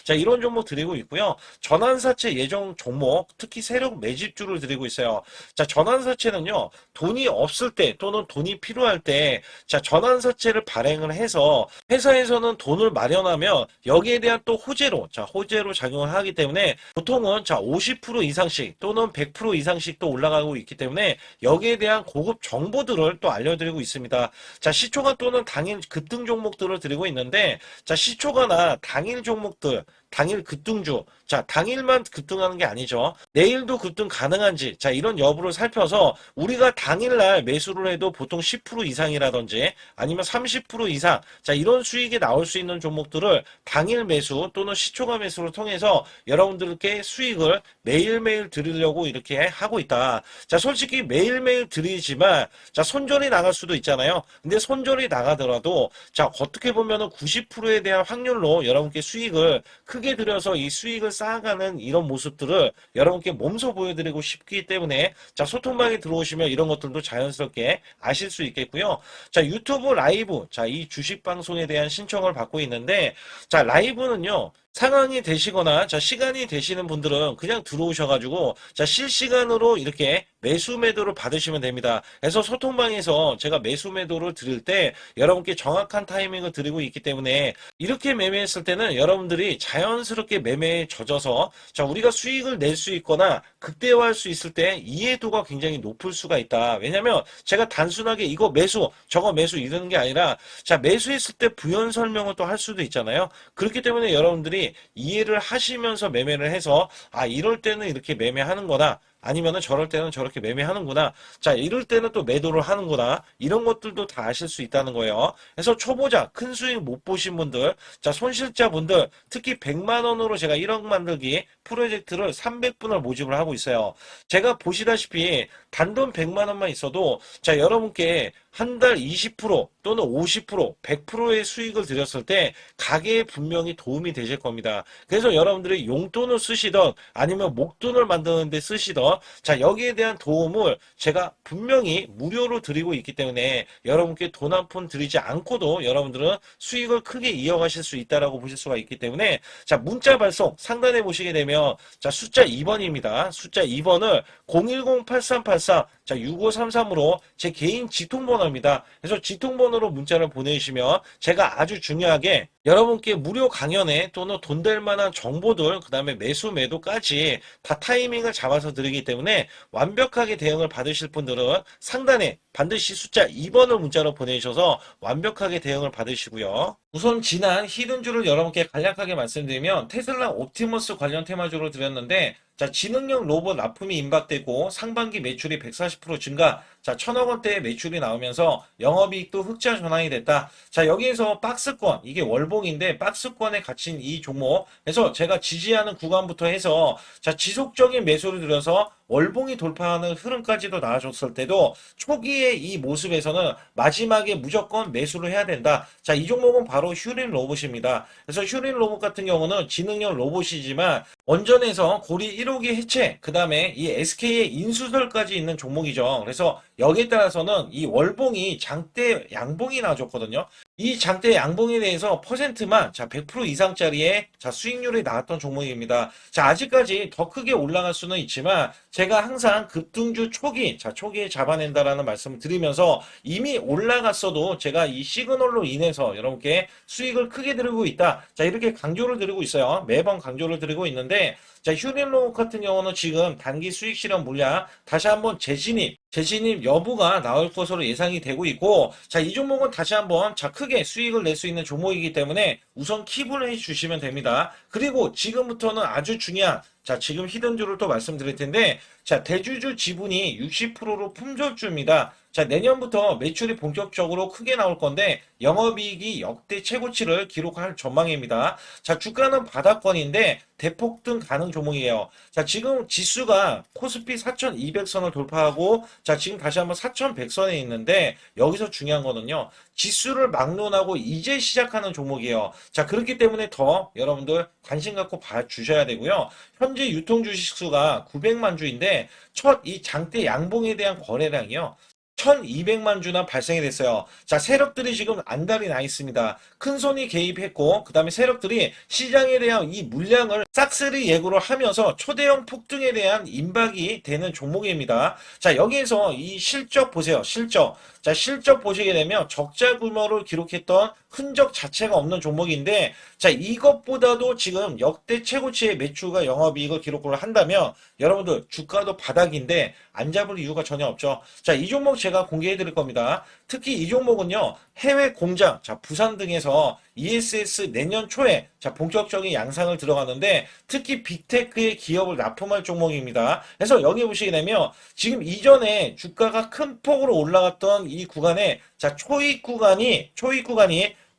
자 이런 종목 드리고 있고요. 전환사채 예정 종목, 특히 세력 매집주를 드리고 있어요. 자 전환사채는요, 돈이 없을 때 또는 돈이 필요할 때 자 전환사채를 발행을 해서 회사에서는 돈을 마련하면 여기에 대한 또 호재로 자 호재로 작용을 하기 때문에 보통은 자 50% 이상씩 또는 100% 이상씩 또 올라가고 있기 때문에 여기에 대한 고급 정보들을 또 알려드리고 있습니다. 자 시초가 또는 당일 급등 종목들을 드리고 있는데, 자 시초가나 당일 종목들, 당일 급등주, 자 당일만 급등하는 게 아니죠. 내일도 급등 가능한지 자 이런 여부를 살펴서 우리가 당일날 매수를 해도 보통 10% 이상이라든지 아니면 30% 이상 자 이런 수익이 나올 수 있는 종목들을 당일 매수 또는 시초가 매수를 통해서 여러분들께 수익을 매일매일 드리려고 이렇게 하고 있다. 자 솔직히 매일매일 드리지만 자 손절이 나갈 수도 있잖아요. 근데 손절이 나가더라도 자 어떻게 보면은 90%에 대한 확률로 여러분께 수익을 크게 들여서 이 수익을 쌓아가는 이런 모습들을 여러분께 몸소 보여드리고 싶기 때문에 자 소통방에 들어오시면 이런 것들도 자연스럽게 아실 수 있겠고요. 자 유튜브 라이브 자 이 주식 방송에 대한 신청을 받고 있는데, 자 라이브는요 상황이 되시거나 자 시간이 되시는 분들은 그냥 들어오셔가지고 자 실시간으로 이렇게 매수 매도를 받으시면 됩니다. 그래서 소통방에서 제가 매수 매도를 드릴 때 여러분께 정확한 타이밍을 드리고 있기 때문에 이렇게 매매했을 때는 여러분들이 자연스럽게 매매에 젖어서 자 우리가 수익을 낼 수 있거나 극대화할 수 있을 때 이해도가 굉장히 높을 수가 있다. 왜냐면 제가 단순하게 이거 매수 저거 매수 이러는 게 아니라 자 매수했을 때 부연 설명을 또 할 수도 있잖아요. 그렇기 때문에 여러분들이 이해를 하시면서 매매를 해서 아 이럴 때는 이렇게 매매하는 거다. 아니면은 저럴 때는 저렇게 매매하는구나. 자, 이럴 때는 또 매도를 하는구나. 이런 것들도 다 아실 수 있다는 거예요. 그래서 초보자, 큰 수익 못 보신 분들, 자, 손실자분들, 특히 100만 원으로 제가 1억 만들기 프로젝트를 300분을 모집을 하고 있어요. 제가 보시다시피 단돈 100만 원만 있어도 자, 여러분께 한 달 20% 또는 50%, 100%의 수익을 드렸을 때 가게에 분명히 도움이 되실 겁니다. 그래서 여러분들이 용돈을 쓰시던 아니면 목돈을 만드는 데 쓰시던 자 여기에 대한 도움을 제가 분명히 무료로 드리고 있기 때문에 여러분께 돈 한 푼 드리지 않고도 여러분들은 수익을 크게 이어가실 수 있다라고 보실 수가 있기 때문에 자 문자 발송 상단에 보시게 되면 자 숫자 2번입니다. 숫자 2번을 010-8384 자 6533으로 제 개인 직통번호입니다. 그래서 직통번호로 문자를 보내주시면 제가 아주 중요하게 여러분께 무료 강연에 또는 돈 될 만한 정보들 그 다음에 매수 매도까지 다 타이밍을 잡아서 드리기 때문에 완벽하게 대응을 받으실 분들은 상단에 반드시 숫자 2번을 문자로 보내주셔서 완벽하게 대응을 받으시고요. 우선 지난 히든주를 여러분께 간략하게 말씀드리면 테슬라 옵티머스 관련 테마주를 드렸는데 자 지능형 로봇 납품이 임박되고 상반기 매출이 140% 증가 자 1000억 원대의 매출이 나오면서 영업이익도 흑자 전환이 됐다. 자 여기에서 박스권 이게 월봉인데 박스권에 갇힌 이 종목 그래서 제가 지지하는 구간부터 해서 자 지속적인 매수를 들여서 월봉이 돌파하는 흐름까지도 나와줬을 때도 초기의 이 모습에서는 마지막에 무조건 매수를 해야 된다. 자, 이 종목은 바로 휴린 로봇입니다. 그래서 휴린 로봇 같은 경우는 지능형 로봇이지만 원전에서 고리 1호기 해체, 그 다음에 이 SK의 인수설까지 있는 종목이죠. 그래서 여기에 따라서는 이 월봉이 장대 양봉이 나와줬거든요. 이 장대 양봉에 대해서 퍼센트만 자 100% 이상짜리의 자 수익률이 나왔던 종목입니다. 자 아직까지 더 크게 올라갈 수는 있지만 제가 항상 급등주 초기 자 초기에 잡아낸다라는 말씀을 드리면서 이미 올라갔어도 제가 이 시그널로 인해서 여러분께 수익을 크게 드리고 있다. 자 이렇게 강조를 드리고 있어요. 매번 강조를 드리고 있는데 자 휴린로봇 같은 경우는 지금 단기 수익 실현 물량 다시 한번 재진입 여부가 나올 것으로 예상이 되고 있고 자 이 종목은 다시 한번 자 크게 수익을 낼 수 있는 종목이기 때문에 우선 킵을 해 주시면 됩니다. 그리고 지금부터는 아주 중요한 자 지금 히든주를 또 말씀드릴 텐데 자 대주주 지분이 60%로 품절주입니다. 자 내년부터 매출이 본격적으로 크게 나올 건데 영업이익이 역대 최고치를 기록할 전망입니다. 자 주가는 바닥권인데 대폭등 가능 종목이에요. 자 지금 지수가 코스피 4200선을 돌파하고 자 지금 다시 한번 4100선에 있는데 여기서 중요한 거는요. 지수를 막론하고 이제 시작하는 종목이에요. 자 그렇기 때문에 더 여러분들 관심 갖고 봐주셔야 되고요. 현재 유통 주식 수가 900만 주인데 첫 이 장대 양봉에 대한 거래량이요. 1200만 주나 발생이 됐어요. 자, 세력들이 지금 안달이 나 있습니다. 큰 손이 개입했고, 그 다음에 세력들이 시장에 대한 이 물량을 싹쓸이 예고를 하면서 초대형 폭등에 대한 임박이 되는 종목입니다. 자, 여기에서 이 실적 보세요. 실적. 자, 실적 보시게 되면 적자 규모를 기록했던 흔적 자체가 없는 종목인데, 자, 이것보다도 지금 역대 최고치의 매출과 영업이익을 기록을 한다면, 여러분들 주가도 바닥인데 안 잡을 이유가 전혀 없죠. 자, 이 종목 제가 공개해 드릴 겁니다. 특히 이 종목은요, 해외 공장, 자, 부산 등에서 ESS 내년 초에 자, 본격적인 양상을 들어가는데 특히 빅테크의 기업을 납품할 종목입니다. 그래서 여기 보시게 되면 지금 이전에 주가가 큰 폭으로 올라갔던 이 구간에 자, 초입 구간이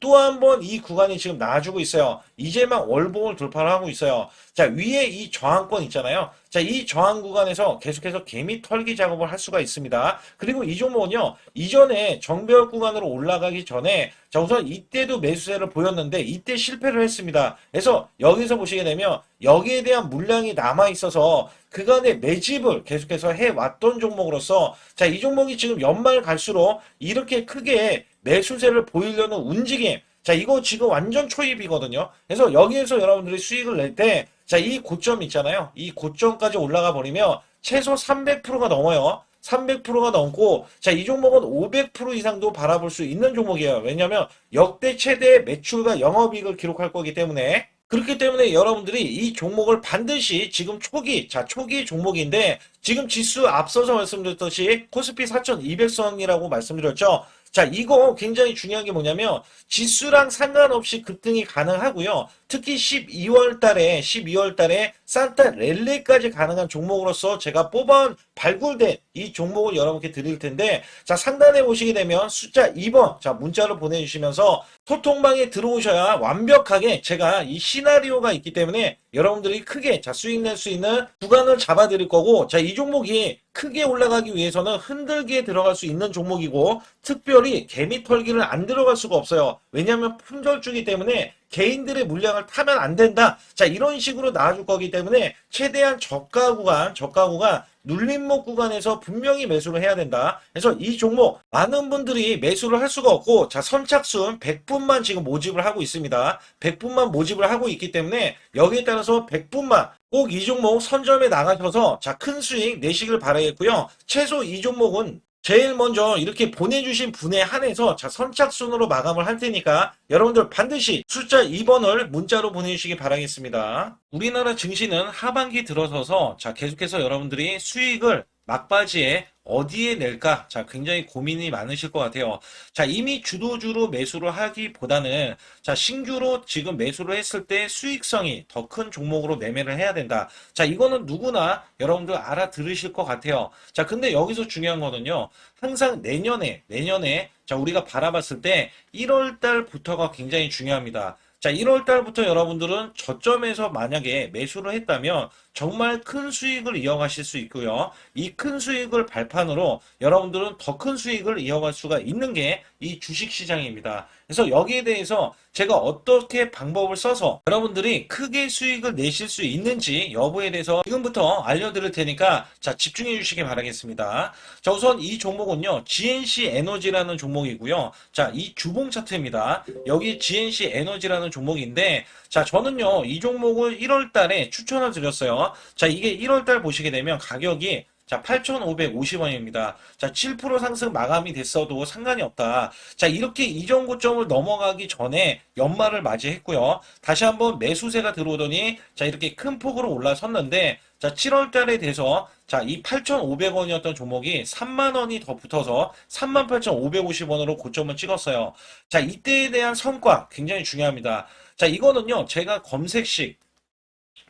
또 한 번 이 구간이 지금 나와주고 있어요. 이제만 월봉을 돌파를 하고 있어요. 자, 위에 이 저항권 있잖아요. 자, 이 저항 구간에서 계속해서 개미 털기 작업을 할 수가 있습니다. 그리고 이 종목은요, 이전에 정배열 구간으로 올라가기 전에 자, 우선 이때도 매수세를 보였는데 이때 실패를 했습니다. 그래서 여기서 보시게 되면 여기에 대한 물량이 남아 있어서 그간의 매집을 계속해서 해왔던 종목으로서 자, 이 종목이 지금 연말 갈수록 이렇게 크게 매수세를 보이려는 움직임 자, 이거 지금 완전 초입이거든요. 그래서 여기에서 여러분들이 수익을 낼 때, 자, 이 고점 있잖아요. 이 고점까지 올라가 버리면 최소 300%가 넘어요. 300%가 넘고, 자, 이 종목은 500% 이상도 바라볼 수 있는 종목이에요. 왜냐면 역대 최대 매출과 영업이익을 기록할 거기 때문에. 그렇기 때문에 여러분들이 이 종목을 반드시 지금 초기, 자, 초기 종목인데, 지금 지수 앞서서 말씀드렸듯이 코스피 4200선이라고 말씀드렸죠. 자, 이거 굉장히 중요한 게 뭐냐면 지수랑 상관없이 급등이 가능하고요. 특히 12월 달에 산타 랠리까지 가능한 종목으로서 제가 뽑아 발굴된 이 종목을 여러분께 드릴 텐데, 자, 상단에 보시게 되면 숫자 2번, 자, 문자를 보내주시면서 소통방에 들어오셔야 완벽하게 제가 이 시나리오가 있기 때문에 여러분들이 크게, 자, 수익 낼 수 있는 구간을 잡아 드릴 거고, 자, 이 종목이 크게 올라가기 위해서는 흔들기에 들어갈 수 있는 종목이고, 특별히 개미 털기를 안 들어갈 수가 없어요. 왜냐하면 품절주기 때문에 개인들의 물량을 타면 안 된다. 자, 이런 식으로 나와줄 거기 때문에 최대한 저가 구간, 눌림목 구간에서 분명히 매수를 해야 된다. 그래서 이 종목 많은 분들이 매수를 할 수가 없고, 자, 선착순 100분만 지금 모집을 하고 있습니다. 100분만 모집을 하고 있기 때문에 여기에 따라서 100분만 꼭 이 종목 선점에 나가셔서, 자, 큰 수익 내시길 바라겠고요. 최소 이 종목은 제일 먼저 이렇게 보내주신 분에 한해서, 자, 선착순으로 마감을 할 테니까 여러분들 반드시 숫자 2번을 문자로 보내주시기 바라겠습니다. 우리나라 증시는 하반기 들어서서, 자, 계속해서 여러분들이 수익을 막바지에 어디에 낼까? 자, 굉장히 고민이 많으실 것 같아요. 자, 이미 주도주로 매수를 하기보다는, 자, 신규로 지금 매수를 했을 때 수익성이 더 큰 종목으로 매매를 해야 된다. 자, 이거는 누구나 여러분들 알아들으실 것 같아요. 자, 근데 여기서 중요한 거는요. 항상 내년에, 자, 우리가 바라봤을 때 1월 달부터가 굉장히 중요합니다. 자, 1월 달부터 여러분들은 저점에서 만약에 매수를 했다면 정말 큰 수익을 이어가실 수 있고요. 이 큰 수익을 발판으로 여러분들은 더 큰 수익을 이어갈 수가 있는 게 이 주식시장입니다. 그래서 여기에 대해서 제가 어떻게 방법을 써서 여러분들이 크게 수익을 내실 수 있는지 여부에 대해서 지금부터 알려드릴 테니까, 자, 집중해 주시기 바라겠습니다. 자, 우선 이 종목은요, GNC 에너지라는 종목이고요. 자, 이 주봉 차트입니다. 여기 GNC 에너지라는 종목인데, 자, 저는요, 이 종목을 1월 달에 추천을 드렸어요. 자, 이게 1월 달 보시게 되면 가격이, 자, 8,550원입니다. 자, 7% 상승 마감이 됐어도 상관이 없다. 자, 이렇게 이전 고점을 넘어가기 전에 연말을 맞이했고요. 다시 한번 매수세가 들어오더니, 자, 이렇게 큰 폭으로 올라섰는데, 자, 7월 달에 돼서, 자, 이 8,500원이었던 종목이 3만 원이 더 붙어서 38,550원으로 고점을 찍었어요. 자, 이때에 대한 성과 굉장히 중요합니다. 자, 이거는요, 제가 검색식,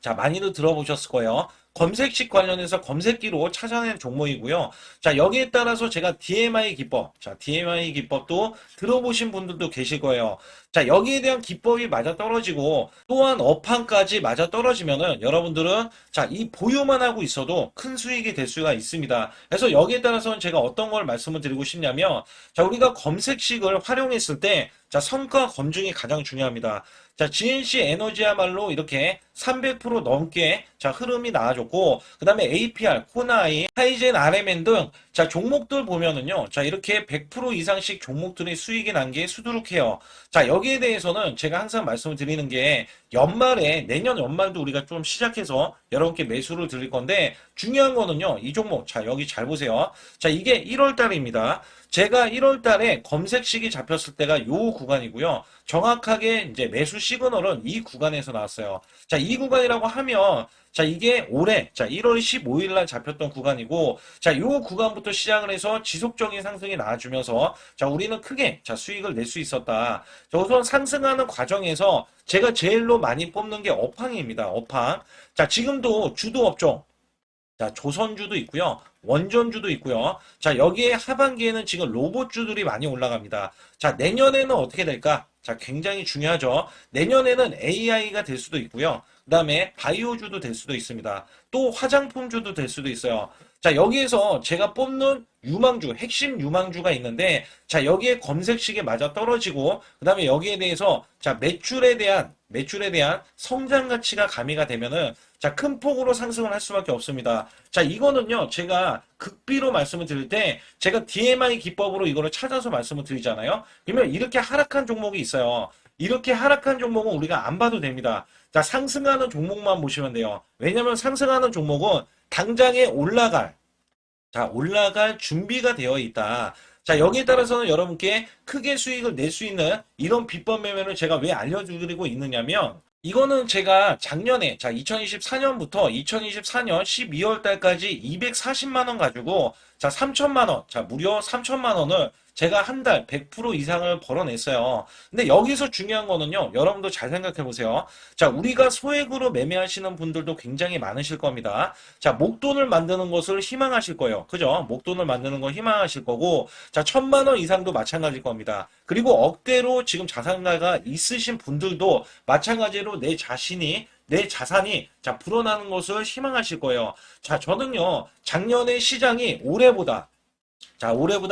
자, 많이들 들어보셨을 거예요. 검색식 관련해서 검색기로 찾아낸 종목이고요. 자, 여기에 따라서 제가 DMI 기법, 자, DMI 기법도 들어보신 분들도 계실 거예요. 자, 여기에 대한 기법이 맞아 떨어지고 또한 업황까지 맞아 떨어지면은 여러분들은, 자, 이 보유만 하고 있어도 큰 수익이 될 수가 있습니다. 그래서 여기에 따라서는 제가 어떤 걸 말씀을 드리고 싶냐면, 자, 우리가 검색식을 활용했을 때, 자, 성과 검증이 가장 중요합니다. 자, GNC 에너지야말로 이렇게 300% 넘게, 자, 흐름이 나와줬고, 그 다음에 APR, 코나이, 하이젠, RMN 등, 자, 종목들 보면은요, 자, 이렇게 100% 이상씩 종목들의 수익이 난 게 수두룩해요. 자, 여기에 대해서는 제가 항상 말씀을 드리는 게, 연말에, 내년 연말도 우리가 좀 시작해서 여러분께 매수를 드릴 건데, 중요한 거는요, 이 종목, 자, 여기 잘 보세요. 자, 이게 1월 달입니다. 제가 1월 달에 검색식이 잡혔을 때가 요 구간이고요. 정확하게 이제 매수 시그널은 이 구간에서 나왔어요. 자, 이 구간이라고 하면, 자, 이게 올해, 자, 1월 15일 날 잡혔던 구간이고, 자, 요 구간부터 시작을 해서 지속적인 상승이 나와주면서, 자, 우리는 크게, 자, 수익을 낼 수 있었다. 자, 우선 상승하는 과정에서 제가 제일로 많이 뽑는 게 업황입니다. 업황. 자, 지금도 주도 업종. 자, 조선주도 있고요. 원전주도 있고요. 자, 여기에 하반기에는 지금 로봇주들이 많이 올라갑니다. 자, 내년에는 어떻게 될까? 자, 굉장히 중요하죠. 내년에는 AI가 될 수도 있고요. 그 다음에 바이오주도 될 수도 있습니다. 또 화장품주도 될 수도 있어요. 자, 여기에서 제가 뽑는 유망주, 핵심 유망주가 있는데, 자, 여기에 검색식에 맞아 떨어지고, 그 다음에 여기에 대해서, 자, 매출에 대한 성장 가치가 가미가 되면은, 자, 큰 폭으로 상승을 할 수밖에 없습니다. 자, 이거는요, 제가 극비로 말씀을 드릴 때, 제가 DMI 기법으로 이거를 찾아서 말씀을 드리잖아요. 그러면 이렇게 하락한 종목이 있어요. 이렇게 하락한 종목은 우리가 안 봐도 됩니다. 자, 상승하는 종목만 보시면 돼요. 왜냐면 상승하는 종목은 당장에 올라갈 준비가 되어 있다. 자, 여기에 따라서는 여러분께 크게 수익을 낼 수 있는 이런 비법 매매를 제가 왜 알려드리고 있느냐면, 이거는 제가 작년에, 자, 2024년부터 2024년 12월 달까지 240만 원 가지고, 자, 3천만 원, 자, 무려 3천만 원을 제가 한 달 100% 이상을 벌어냈어요. 근데 여기서 중요한 거는요, 여러분도 잘 생각해 보세요. 자, 우리가 소액으로 매매하시는 분들도 굉장히 많으실 겁니다. 자, 목돈을 만드는 것을 희망하실 거예요. 그죠? 목돈을 만드는 걸 희망하실 거고, 자, 1,000만 원 이상도 마찬가지일 겁니다. 그리고 억대로 지금 자산가가 있으신 분들도 마찬가지로 내 자산이 자 불어나는 것을 희망하실 거예요. 자, 저는요 작년에 시장이 올해보다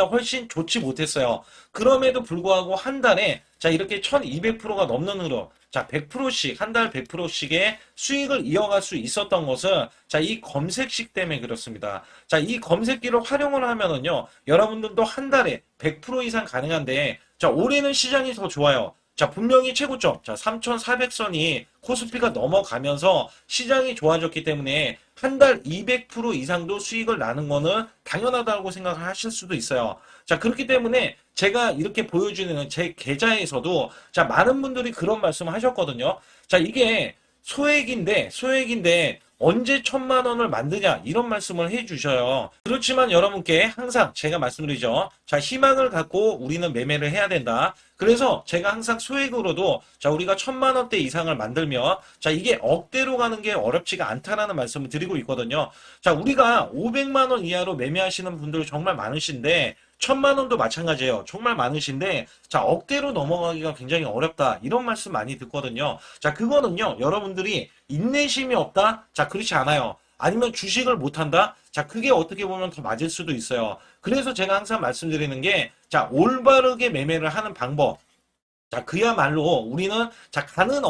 훨씬 좋지 못했어요. 그럼에도 불구하고 한 달에 자 이렇게 1200%가 넘는 흐름, 자 100%씩 한 달 100%씩의 수익을 이어갈 수 있었던 것은 자 이 검색식 때문에 그렇습니다. 자, 이 검색기를 활용을 하면은요 여러분들도 한 달에 100% 이상 가능한데, 자 올해는 시장이 더 좋아요. 자, 분명히 최고점, 자, 3,400선이 코스피가 넘어가면서 시장이 좋아졌기 때문에 한 달 200% 이상도 수익을 나는 거는 당연하다고 생각을 하실 수도 있어요. 자, 그렇기 때문에 제가 이렇게 보여주는 제 계좌에서도 자, 많은 분들이 그런 말씀을 하셨거든요. 자, 이게 소액인데 언제 1,000만 원을 만드냐 이런 말씀을 해주셔요. 그렇지만 여러분께 항상 제가 말씀드리죠. 자, 희망을 갖고 우리는 매매를 해야 된다. 그래서 제가 항상 소액으로도 자 우리가 1,000만 원대 이상을 만들면 자 이게 억대로 가는 게 어렵지가 않다라는 말씀을 드리고 있거든요. 자, 우리가 500만 원 이하로 매매하시는 분들 정말 많으신데 1,000만 원도 마찬가지예요. 정말 많으신데 자 억대로 넘어가기가 굉장히 어렵다 이런 말씀 많이 듣거든요. 자, 그거는요 여러분들이 인내심이 없다? 자, 그렇지 않아요. 아니면 주식을 못한다? 자, 그게 어떻게 보면 더 맞을 수도 있어요. 그래서 제가 항상 말씀드리는 게 자 올바르게 매매를 하는 방법, 자, 그야말로 우리는 자, 가는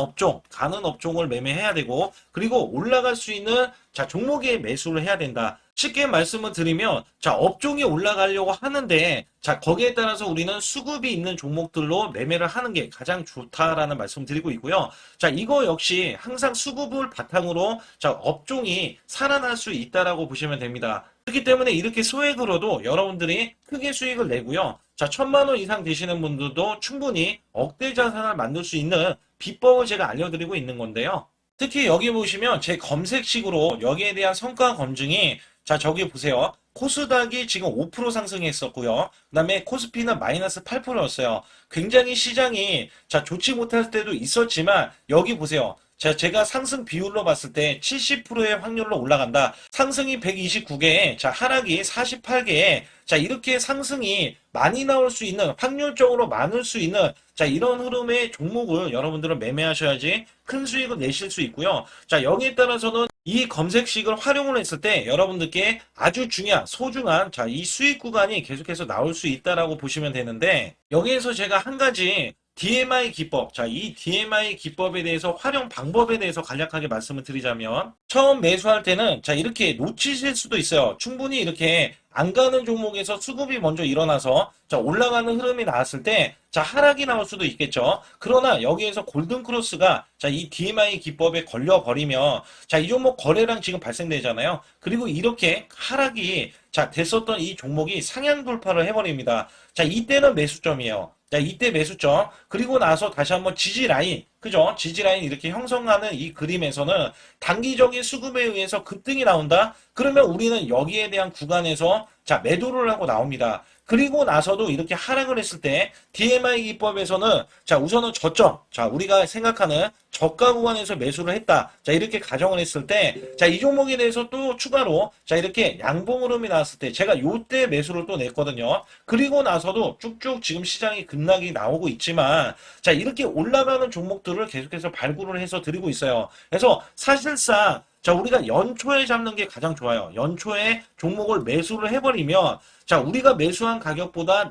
업종을 매매해야 되고, 그리고 올라갈 수 있는 자, 종목에 매수를 해야 된다. 쉽게 말씀을 드리면, 자, 업종이 올라가려고 하는데, 자, 거기에 따라서 우리는 수급이 있는 종목들로 매매를 하는 게 가장 좋다라는 말씀 드리고 있고요. 자, 이거 역시 항상 수급을 바탕으로 자, 업종이 살아날 수 있다라고 보시면 됩니다. 그렇기 때문에 이렇게 소액으로도 여러분들이 크게 수익을 내고요. 자, 1,000만 원 이상 되시는 분들도 충분히 억대 자산을 만들 수 있는 비법을 제가 알려드리고 있는 건데요. 특히 여기 보시면 제 검색식으로 여기에 대한 성과 검증이 자, 저기 보세요. 코스닥이 지금 5% 상승했었고요. 그 다음에 코스피는 마이너스 8%였어요. 굉장히 시장이 자, 좋지 못할 때도 있었지만 여기 보세요. 자, 제가 상승 비율로 봤을 때 70%의 확률로 올라간다. 상승이 129개에, 자, 하락이 48개에, 자, 이렇게 상승이 많이 나올 수 있는, 확률적으로 많을 수 있는, 자, 이런 흐름의 종목을 여러분들은 매매하셔야지 큰 수익을 내실 수 있고요. 자, 여기에 따라서는 이 검색식을 활용을 했을 때 여러분들께 아주 소중한, 자, 이 수익 구간이 계속해서 나올 수 있다라고 보시면 되는데, 여기에서 제가 한 가지 DMI 기법, 자, 이 DMI 기법에 대해서 활용 방법에 대해서 간략하게 말씀을 드리자면, 처음 매수할 때는 자, 이렇게 놓치실 수도 있어요. 충분히 이렇게 안 가는 종목에서 수급이 먼저 일어나서 자, 올라가는 흐름이 나왔을 때 자, 하락이 나올 수도 있겠죠. 그러나 여기에서 골든 크로스가 자, 이 DMI 기법에 걸려 버리면 자, 이 종목 거래량 지금 발생되잖아요. 그리고 이렇게 하락이 자, 됐었던 이 종목이 상향 돌파를 해 버립니다. 자, 이때는 매수점이에요. 자, 이때 매수점. 그리고 나서 다시 한번 지지라인. 그죠? 지지라인 이렇게 형성하는 이 그림에서는 단기적인 수급에 의해서 급등이 나온다? 그러면 우리는 여기에 대한 구간에서 자, 매도를 하고 나옵니다. 그리고 나서도 이렇게 하락을 했을 때 DMI 기법에서는 자, 우선은 저점. 자, 우리가 생각하는 저가 구간에서 매수를 했다. 자, 이렇게 가정을 했을 때 자, 이 종목에 대해서 또 추가로 자, 이렇게 양봉 흐름이 나왔을 때 제가 요때 매수를 또 냈거든요. 그리고 나서도 쭉쭉 지금 시장이 급락이 나오고 있지만 자, 이렇게 올라가는 종목들을 계속해서 발굴을 해서 드리고 있어요. 그래서 사실상 자, 우리가 연초에 잡는 게 가장 좋아요. 연초에 종목을 매수를 해버리면 자, 우리가 매수한 가격보다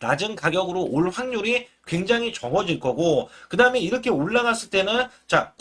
낮은 가격으로 올 확률이 굉장히 적어질 거고, 그 다음에 이렇게 올라갔을 때는 자,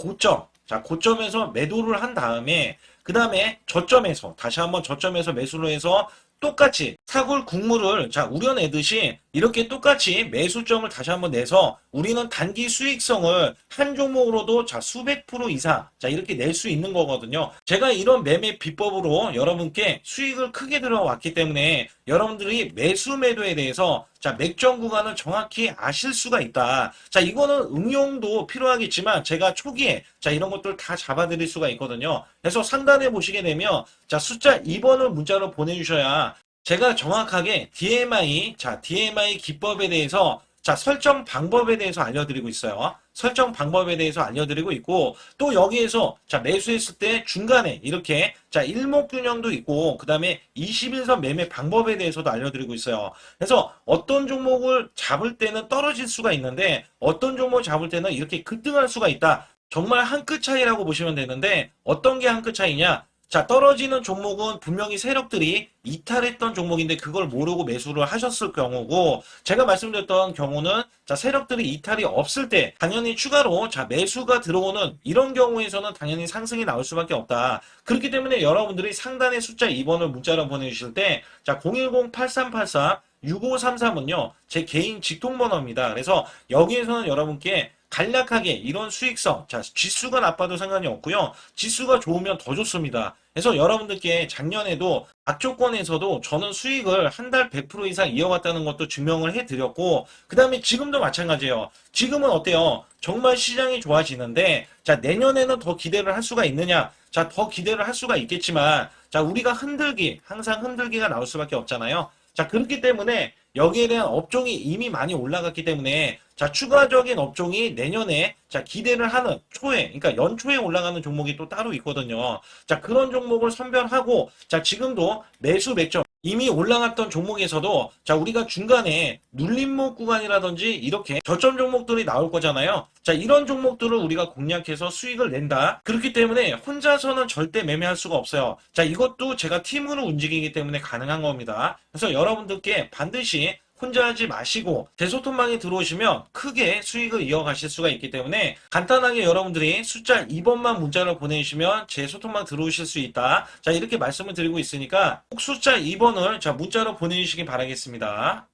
고점에서 매도를 한 다음에 그 다음에 저점에서 다시 한번 저점에서 매수를 해서 똑같이 사골 국물을 자 우려내듯이 이렇게 똑같이 매수점을 다시 한번 내서 우리는 단기 수익성을 한 종목으로도 자 수백 프로 이상 자 이렇게 낼 수 있는 거거든요. 제가 이런 매매 비법으로 여러분께 수익을 크게 들어왔기 때문에 여러분들이 매수 매도에 대해서 자 맥점 구간을 정확히 아실 수가 있다. 자 이거는 응용도 필요하겠지만 제가 초기에 자 이런 것들 다 잡아드릴 수가 있거든요. 그래서 상단에 보시게 되면 자 숫자 2번을 문자로 보내주셔야 제가 정확하게 DMI 자 DMI 기법에 대해서 자 설정 방법에 대해서 알려드리고 있어요. 설정 방법에 대해서 알려드리고 있고 또 여기에서 자 매수했을 때 중간에 이렇게 자 일목균형도 있고 그 다음에 21선 매매 방법에 대해서도 알려드리고 있어요. 그래서 어떤 종목을 잡을 때는 떨어질 수가 있는데 어떤 종목을 잡을 때는 이렇게 급등할 수가 있다. 정말 한 끗 차이라고 보시면 되는데 어떤 게 한 끗 차이냐? 자, 떨어지는 종목은 분명히 세력들이 이탈했던 종목인데 그걸 모르고 매수를 하셨을 경우고 제가 말씀드렸던 경우는 자, 세력들이 이탈이 없을 때 당연히 추가로 자, 매수가 들어오는 이런 경우에서는 당연히 상승이 나올 수밖에 없다. 그렇기 때문에 여러분들이 상단의 숫자 2번을 문자로 보내주실 때 자, 010-8384 6533은요, 제 개인 직통번호입니다. 그래서 여기에서는 여러분께 간략하게 이런 수익성, 자, 지수가 나빠도 상관이 없고요. 지수가 좋으면 더 좋습니다. 그래서 여러분들께 작년에도 악조건에서도 저는 수익을 한 달 100% 이상 이어갔다는 것도 증명을 해드렸고, 그 다음에 지금도 마찬가지예요. 지금은 어때요? 정말 시장이 좋아지는데, 자, 내년에는 더 기대를 할 수가 있느냐? 자, 더 기대를 할 수가 있겠지만, 자, 우리가 흔들기, 항상 흔들기가 나올 수밖에 없잖아요. 자, 그렇기 때문에 여기에 대한 업종이 이미 많이 올라갔기 때문에 자, 추가적인 업종이 내년에 자, 기대를 하는 초에, 그러니까 연초에 올라가는 종목이 또 따로 있거든요. 자, 그런 종목을 선별하고 자, 지금도 매수 맥점 이미 올라갔던 종목에서도 자, 우리가 중간에 눌림목 구간이라든지 이렇게 저점 종목들이 나올 거잖아요. 자, 이런 종목들을 우리가 공략해서 수익을 낸다. 그렇기 때문에 혼자서는 절대 매매할 수가 없어요. 자, 이것도 제가 팀으로 움직이기 때문에 가능한 겁니다. 그래서 여러분들께 반드시 혼자 하지 마시고 제 소통방에 들어오시면 크게 수익을 이어가실 수가 있기 때문에 간단하게 여러분들이 숫자 2번만 문자를 보내주시면 제 소통방 들어오실 수 있다. 자, 이렇게 말씀을 드리고 있으니까 꼭 숫자 2번을 자 문자로 보내주시기 바라겠습니다.